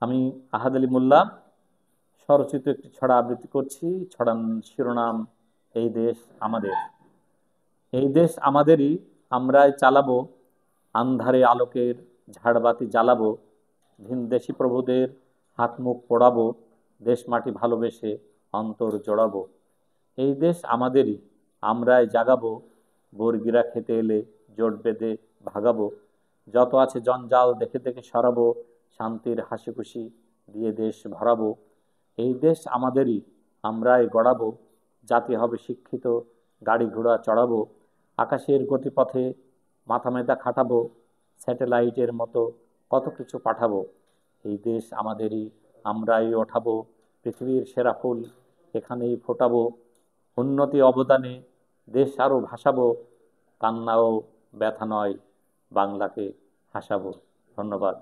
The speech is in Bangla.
আমি আহাদ আলী মোল্লা স্বরচিত একটি ছড়া আবৃত্তি করছি। ছড়ার শিরোনাম এই দেশ আমাদের। এই দেশ আমাদেরই, আমরাই চালাবো আন্ধারে আলোকের ঝাড়বাতি জ্বালাবো, ভিনদেশি প্রভুদের হাত মুখ পোড়াবো, দেশ মাটি ভালোবেসে অন্তর জোড়াবো। এই দেশ আমাদেরই, আমরাই জাগাবো, বর্গিরা খেতে এলে জোট বেঁধে ভাগাবো, যত আছে জঞ্জাল দেখে দেখে সরাবো, শান্তির হাসি খুশি দিয়ে দেশ ভরাবো। এই দেশ আমাদেরই, আমরাই গড়াবো, জাতি হবে শিক্ষিত, গাড়ি ঘোড়া চড়াবো, আকাশের গতিপথে মাথা মেধা খাটাবো, স্যাটেলাইটের মতো কত কিছু পাঠাবো। এই দেশ আমাদেরই, আমরাই ওঠাবো, পৃথিবীর সেরা ফুল এখানেই ফোটাবো, উন্নতি অবদানে দেশ আরো ভাসাবো, কান্না ও ব্যথা নয় বাংলাকে হাসাবো। ধন্যবাদ।